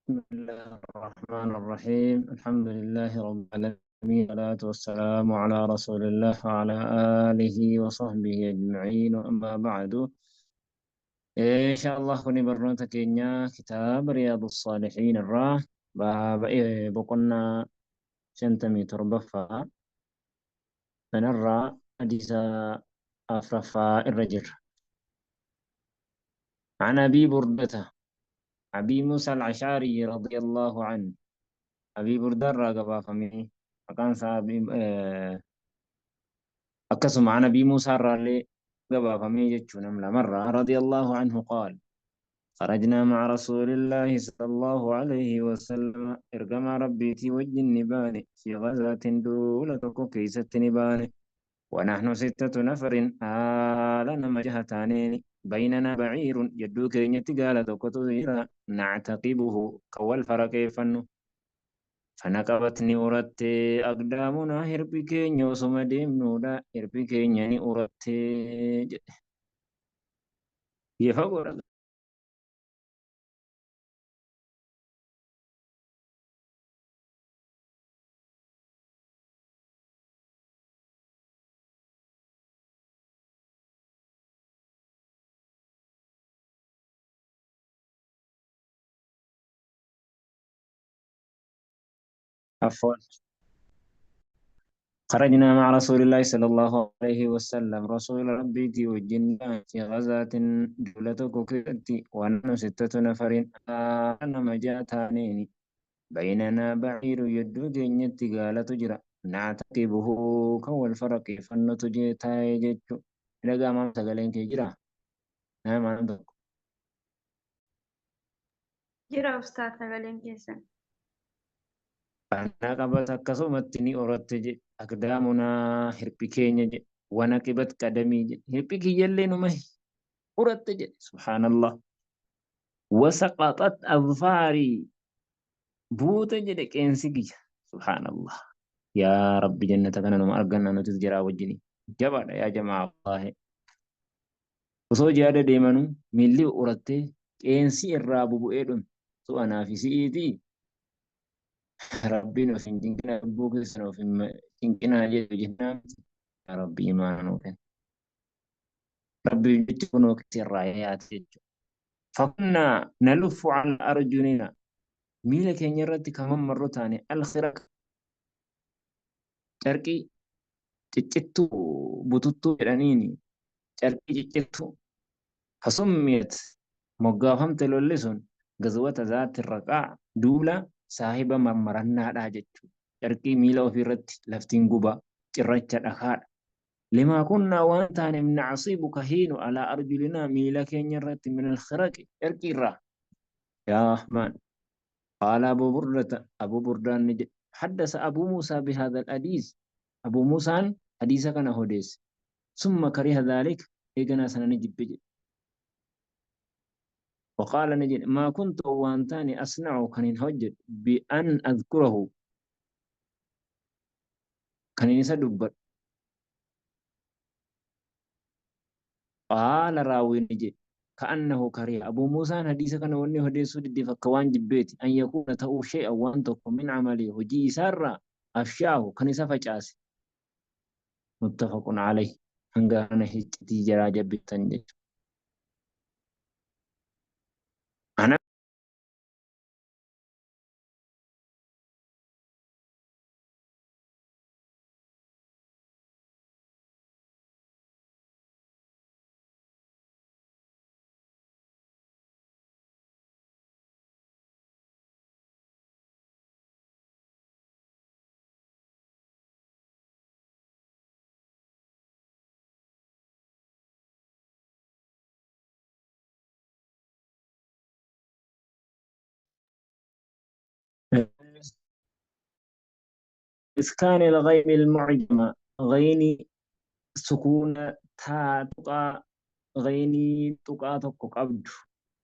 بسم الله الرحمن الرحيم. الحمد لله رب العالمين، والصلاة والسلام على رسول الله وعلى آله وصحبه أجمعين، وأما بعد. إن شاء الله كوني برنامج كينيا كتاب رياض الصالحين باب بقنا شنتمي تربفا فنرى حديث أفرفا الرجل عن أبي بردة أبي موسى العشاري رضي الله عنه. أبي بردة راقبا فمي فكان صاحب أكسم عن أبي موسى الرالي قبا فمي جتشون مرة رضي الله عنه قال: خرجنا مع رسول الله صلى الله عليه وسلم إرقم ربيتي وجه النبان في غزوة دولة كيسة نبان، ونحن 6 نفر آلنا مجهتانين، بيننا بعير يدو كينية قال تكتو نعتقبه كوال فرقيفن، فنقبتني أردت أقدامنا هربي كينيا وسما ديمنودا هربي كينيا ني أردت يفقر. عفوا. خرجنا مع رسول الله صلى الله عليه وسلم رسول ربي تي وجنا في غزاة دولة كوكيتي، ونحن 6 نفر أنا مجاتانين، بيننا بعير يدو كينيتي قال تجرى نعتقبه كول فرق فنتجي تاي جيتشو إذا قام سقلين كي جرى. نعم عندك. Jira Ustaaz sagaleen keessan. فنقبت akkasumatti ni orotte jedhe aqdaamunaa hirpi keenya jedhe wanaqibat qadamii jedhe hirpi kiyyallee numa uratte jedhe subhaanallah. wasaqaxat adfaarii buute jedhe qeensi kiyya subhaanallah. yaa rabbi jannata kana numa arganna nutis jiraa wajjini jabaadha yaa jamaa wallaahi. osoo jihaada deemanuu miilli urattee qeensi irraa bubu'ee dhume su'anaa fi si'iitii. rabbiin of hin cinqina lubbuu keessan of hin cinqinaa jedhu jennaan. yaa rabbi imaana nuu kenna. rabbi jechi kunoo irraa yaate jechuudha. فكنا نلف على أرجلنا ميلا كين يرتي كمان مرة تانية الخرق تركي تجتو بوتوتو جرانيني تركي تجتو فسميت مقافم تلولسون غزوة ذات الرقاع دولا صاحبة مرمرنا راجتو تركي ميلا في رت لفتين قبا ترجت الأخار لما كنا وانتان من عصيب كهين على أرجلنا ميلا كين يرتي من الخرق تركي را يا أحمد. قال أبو بردان نجد حدث أبو موسى بهذا الحديث. أبو موسى حديث كان هوديس ثم كره ذلك إيقنا سنة نجد بجد. وقال نجد ما كنت وانتاني أصنع كان هجد بأن أذكره كان يسدب. قال راوي نجد كأنه كره أبو موسى حديث كان وني هوديس ودي فكوان جبيت أن يكون تأو شيئا وانتكم من عمله هجي سارة أفشاه كان يسفج متفق عليه. hanga kana hiccitii jaraa jabbittan jechuudha. Ana إسكان الغيم المعجمة غيني سكون تا تقى غيني تقى تقى قبض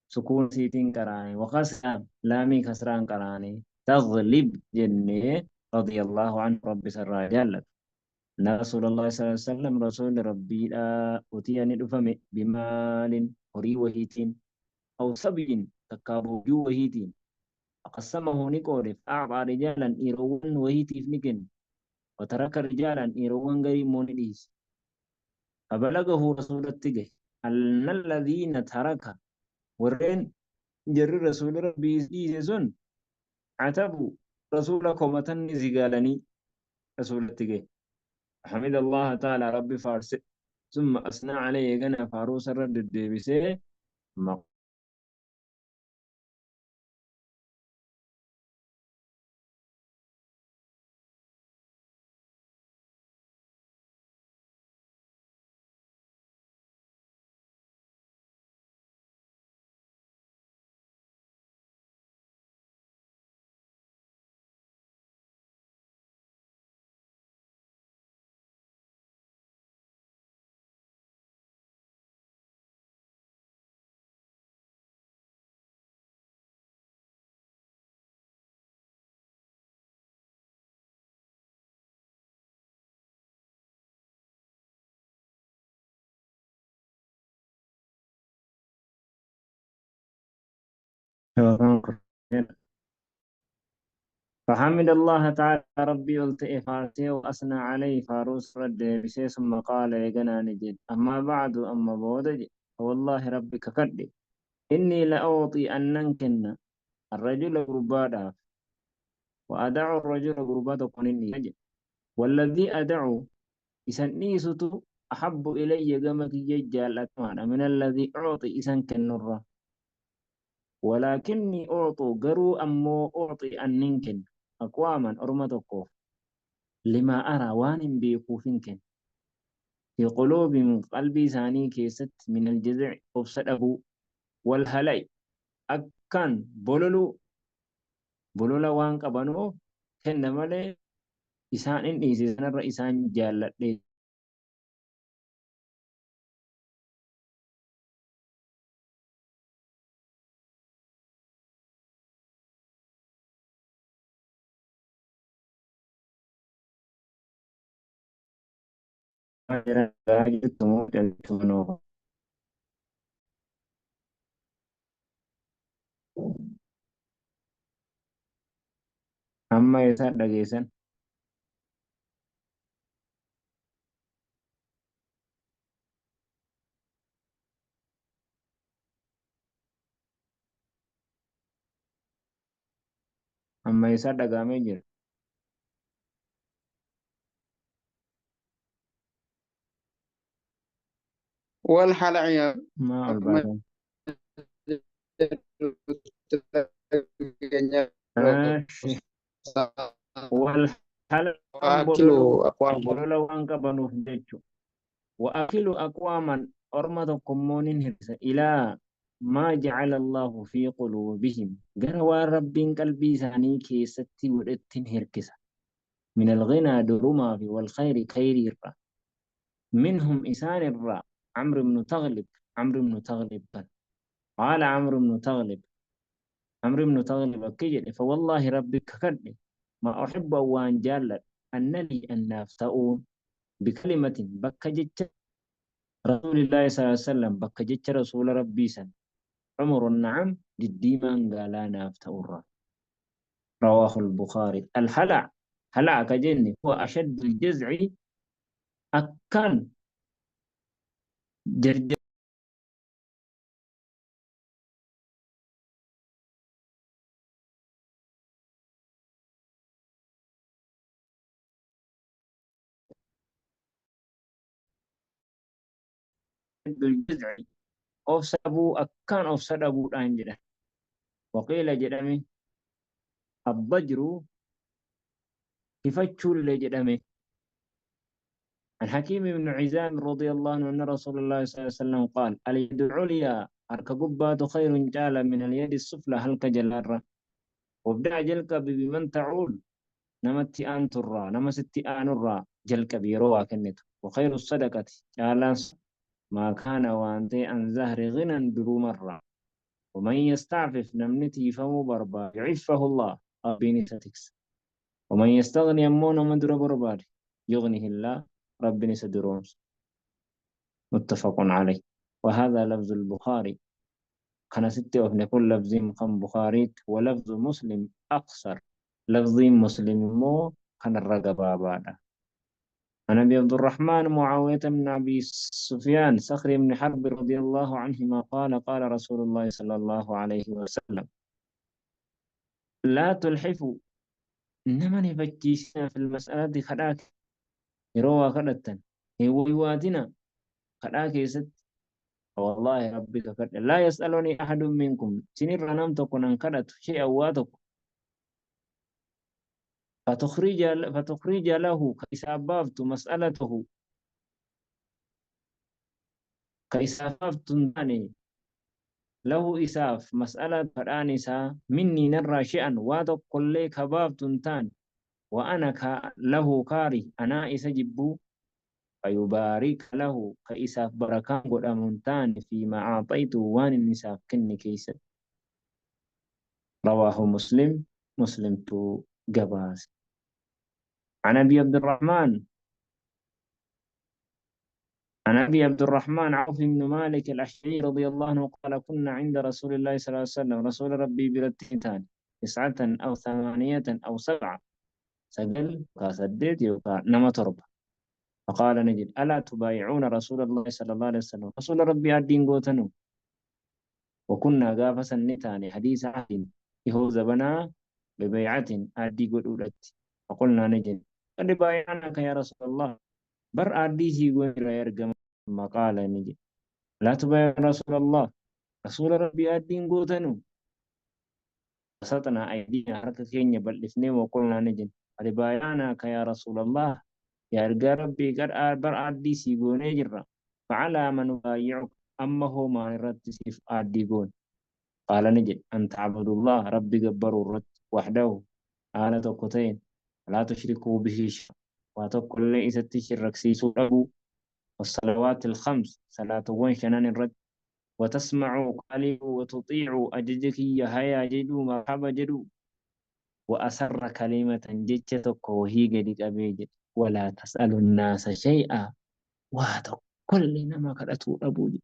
سكون سيتين كراني وخسران لامي خسران كراني تغلب جنة رضي الله عنه رب سر جل. أن رسول الله صلى الله عليه وسلم رسول ربي لا أتيني دفم بمال هري وهيتين أو سبي تكابو جو وهيتين قسمه نقول أعطى رجالا إيروان وهيتي في نقن وترك رجالا إيروان غير مونيديس فبلغه رسول التقه أن الذين ترك ورين جر رسول ربي إيزون عتبوا رسولكم وتني زقالني رسول التقه حمد الله تعالى ربي فارس ثم أثنى عليه جنا فاروس الرد الدبسه ما فحمد الله تعالى ربي التئ فارسه وأثنى عليه فاروس رد بسي ثم قال يا جنا نجد أما بعد أما بودج والله ربك كدي إني لأعطي أنكن الرجل غربادا وأدع الرجل غربادا كنني نجد والذي أدعو إسان نيستو أحب إلي جمك يجال أتمان من الذي أعطي إسان كنرة ولكني أعطوا قروا أمو أعطي أنكن أقواما أرمتكو لما أرى وان بيكوفينكن في قلوب من قلبي ثاني كيست من الجزع أبو والهلي أكان بولولو وان قبنو كن مالي إسان إن إيسان الرئيسان جالت لي أما يسار دقيسان أما يسار دقامي جر والحلع يا ما الباتن ماشي والحلال وأكلوا أقوام بولولو وان قبنو فدجو وأكل أقواما أرمد كمون هرس إلى ما جعل الله في قلوبهم قروا رب قلبي ثاني كيستي ودتين هركسة من الغنى درما في والخير خير الرا منهم إسان الرا عمرو بن تغلب عمرو بن تغلب قال عمرو بن تغلب كجد فوالله ربك كرني ما أحب وان جالت أنني النافتؤون بكلمة بكجت رسول الله صلى الله عليه وسلم بكجت رسول ربي سن عمر النعم ديما قالانا فتورا رواه البخاري الهلع هلع كجني هو أشد الجزع أكان جرجر الجزع أفسبو أكان أفسدبو أنجده وقيل جدمي الضجر كفتشو اللي جدمي الحكيم بن عزام رضي الله عنه أن رسول الله صلى الله عليه وسلم قال اليد العليا أركببات خير جال من اليد السفلى هل كجلارة وابدأ جلك بمن تعول نمت أن ترى نمست أن الرا جل كبيرو كنت وخير الصدقة جالس ما كان وانتي عن زهر غنى برو مرة ومن يستعفف نمنتي فمو بربا يعفه الله أبيني ستكس ومن يستغني أمون مدر بربار يغنيه الله ربني سدرون متفق عليه وهذا لفظ البخاري كان ستة وفن كل لفظ كان بخاري ولفظ مسلم أقصر لفظ مسلم مو كان الرقبة بعد. عن أبي عبد الرحمن معاوية بن أبي سفيان صخر بن حرب رضي الله عنهما قال قال رسول الله صلى الله عليه وسلم لا تلحفوا إنما نفتشنا في المسألة خلاك يروى خلتا ويوادنا خلاك يست والله ربك خلت لا يسألني أحد منكم سنر نمت كن خلت شيئا واتك فتخرج له كإسابات مسألته كإسافات تنتاني له إساف مسألة فرانسا مني نرى شيئا واتك كل كباب تنتان وأنا له كاري أنا إسجبو فيبارك له كإساف بركان قد أمنتان فيما أعطيته وان النساف كن كيس. رواه مسلم مسلم تو جباس. عن أبي عبد الرحمن عن أبي عبد الرحمن عوف بن مالك الأشعري رضي الله عنه قال كنا عند رسول الله صلى الله عليه وسلم رسول ربي برتين 9 أو 8 أو 7 سجل كاسديت يوكا نما تربة فقال نجد ألا تبايعون رسول الله صلى الله عليه وسلم رسول ربي الدين قوتنو وكنا قافة نتاني حديث عهد هو زبنا ببيعة أدي قدولت فقلنا نجد قد بايعناك يا رسول الله بر أدي سيقوين يرقم ثم قال نجد لا تبايع رسول الله رسول ربي الدين قوتنو بسطنا أيدينا حركة كينيا بل اثنين وقلنا نجد قد بايعناك يا رسول الله يا رجال ربي قد بر أدي سيقوين يجرى فعلى من بايعك أما هو ما نرد سيف أدي قون قال نجد أن تعبدوا الله ربي جبروا الرد وحده آلة قتين لا تشركوا به شيئا وتقول ليس تشرك سيسو له والصلوات الخمس صلاة وانشنان الرد وتسمعوا قليل وتطيعوا أججك يا جدو مرحبا جدو وأسر كلمة ججتك وهي قد أبيجد ولا تسأل الناس شيئا وتقول لنا كرتوا أبوجي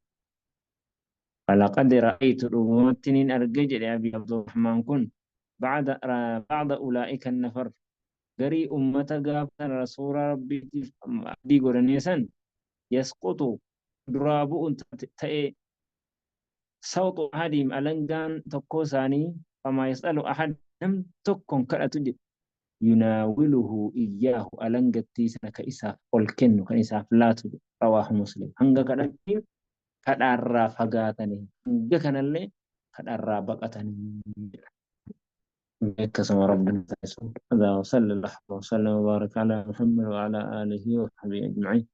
فلقد رأيت الممتنين أرجج لأبي عبد الرحمن كن بعد أولئك النفر قري أمة قابل رسول ربي دي قرنيسا يسقط درابو تأي صوت أحدهم ألنغان تقوساني فما يسأل أحد لم تكن كأتجد يناوله إياه ألنغتي سنك إساف والكن كإساف لا تجد رواه مسلم هنگا كأتجد كدارا فقاتني هنگا كنالي كدارا بقاتني كسم ربنا هذا وصلى الله وسلم وبارك على محمد وعلى آله وصحبه أجمعين.